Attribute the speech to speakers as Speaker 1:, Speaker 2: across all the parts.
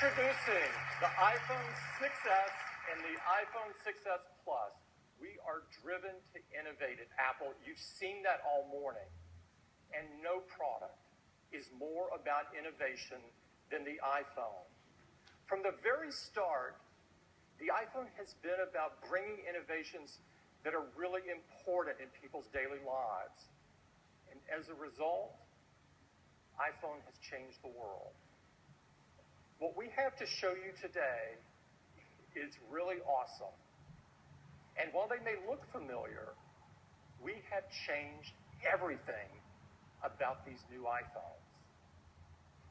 Speaker 1: Introducing the iPhone 6s and the iPhone 6s Plus. We are driven to innovate at Apple. You've seen that all morning. And no product is more about innovation than the iPhone. From the very start, the iPhone has been about bringing innovations that are really important in people's daily lives. And as a result, iPhone has changed the world. What we have to show you today is really awesome. And while they may look familiar, we have changed everything about these new iPhones.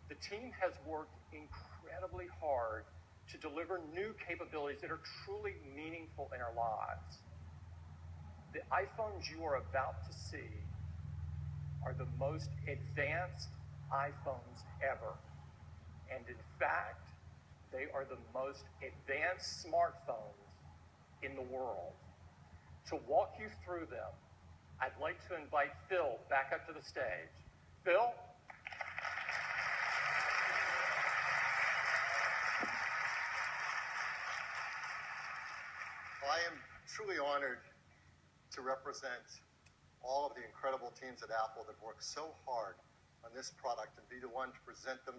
Speaker 1: The team has worked incredibly hard to deliver new capabilities that are truly meaningful in our lives. The iPhones you are about to see are the most advanced iPhones ever. And in fact, they are the most advanced smartphones in the world. To walk you through them, I'd like to invite Phil back up to the stage. Phil?
Speaker 2: Well, I am truly honored to represent all of the incredible teams at Apple that worked so hard on this product and be the one to present them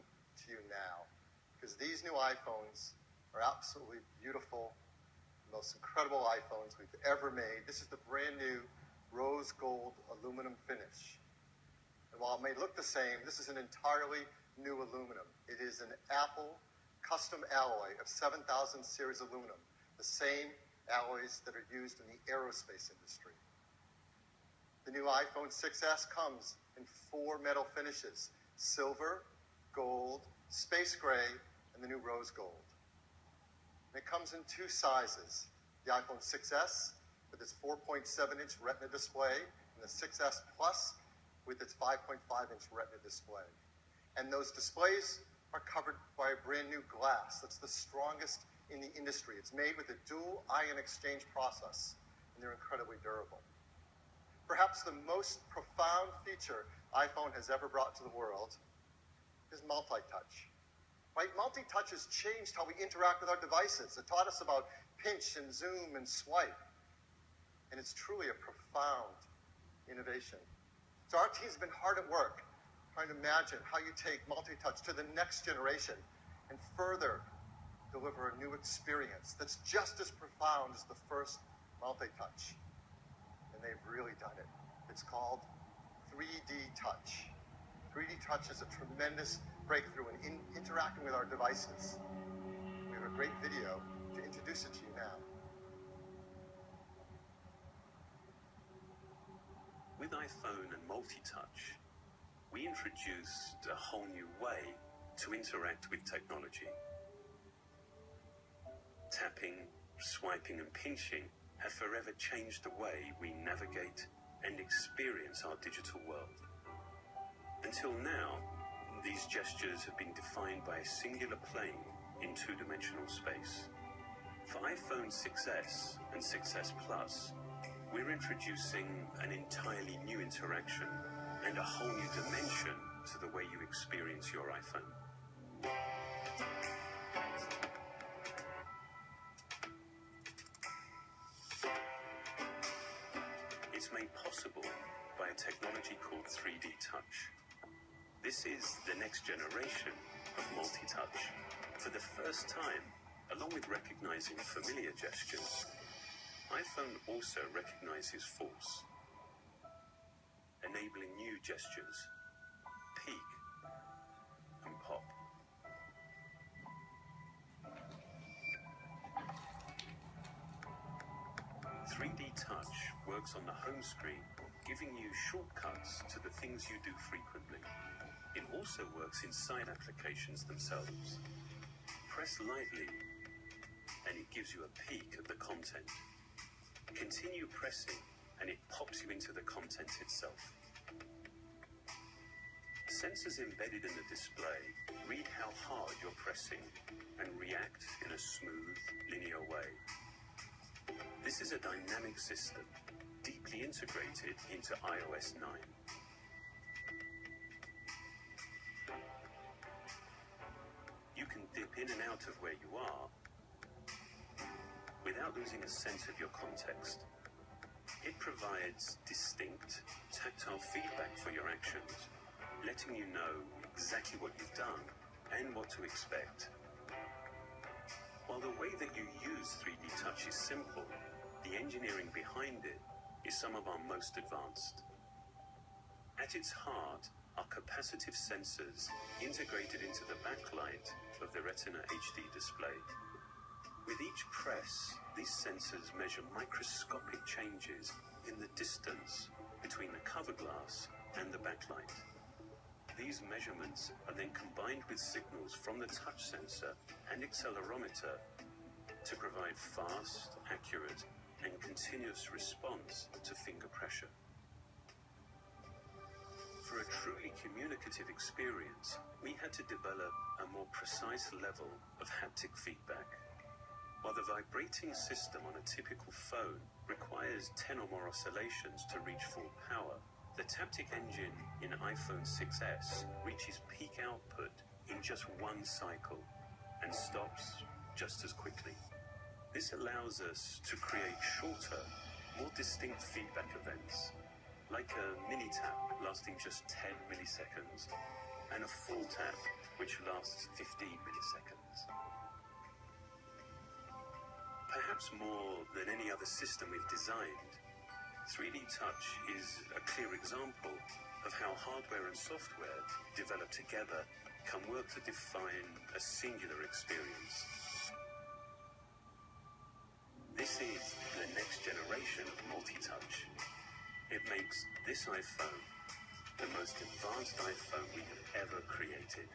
Speaker 2: to you now. Because these new iPhones are absolutely beautiful, the most incredible iPhones we've ever made. This is the brand new rose gold aluminum finish. And while it may look the same, this is an entirely new aluminum. It is an Apple custom alloy of 7000 series aluminum, the same alloys that are used in the aerospace industry. The new iPhone 6s comes in 4 metal finishes: silver, gold, space gray, and the new rose gold. And it comes in 2 sizes: the iPhone 6s with its 4.7-inch Retina display, and the 6s Plus with its 5.5-inch Retina display. And those displays are covered by a brand new glass that's the strongest in the industry. It's made with a dual ion exchange process, and they're incredibly durable. Perhaps the most profound feature iPhone has ever brought to the world is multi-touch. Right? Multi-touch has changed how we interact with our devices. It taught us about pinch and zoom and swipe. And it's truly a profound innovation. So our team's been hard at work trying to imagine how you take multi-touch to the next generation and further deliver a new experience that's just as profound as the first multi-touch. And they've really done it. It's called 3D Touch. 3D Touch is a tremendous breakthrough in interacting with our devices. We have a great video to introduce it to you now.
Speaker 3: With iPhone and multi-touch, we introduced a whole new way to interact with technology. Tapping, swiping, and pinching have forever changed the way we navigate and experience our digital world. Until now, these gestures have been defined by a singular plane in 2-dimensional space. For iPhone 6s and 6s Plus, we're introducing an entirely new interaction and a whole new dimension to the way you experience your iPhone. It's made possible by a technology called 3D Touch. This is the next generation of multi-touch. For the first time, along with recognizing familiar gestures, iPhone also recognizes force, enabling new gestures, peek and pop. Touch works on the home screen, giving you shortcuts to the things you do frequently. It also works inside applications themselves. Press lightly, and it gives you a peek at the content. Continue pressing, and it pops you into the content itself. Sensors embedded in the display read how hard you're pressing and react in a smooth, linear way. This is a dynamic system, deeply integrated into iOS 9. You can dip step in and out of where you are without losing a sense of your context. It provides distinct, tactile feedback for your actions, letting you know exactly what you've done and what to expect. While the way that you use 3D Touch is simple, the engineering behind it is some of our most advanced. At its heart are capacitive sensors integrated into the backlight of the Retina HD display. With each press, these sensors measure microscopic changes in the distance between the cover glass and the backlight. These measurements are then combined with signals from the touch sensor and accelerometer to provide fast, accurate, and continuous response to finger pressure. For a truly communicative experience, we had to develop a more precise level of haptic feedback. While the vibrating system on a typical phone requires 10 or more oscillations to reach full power, the Taptic engine in iPhone 6s reaches peak output in just one cycle and stops just as quickly. This allows us to create shorter, more distinct feedback events, like a mini tap lasting just 10 milliseconds and a full tap which lasts 15 milliseconds. Perhaps more than any other system we've designed, 3D Touch is a clear example of how hardware and software developed together can work to define a singular experience. This is the next generation of multi-touch. It makes this iPhone the most advanced iPhone we have ever created.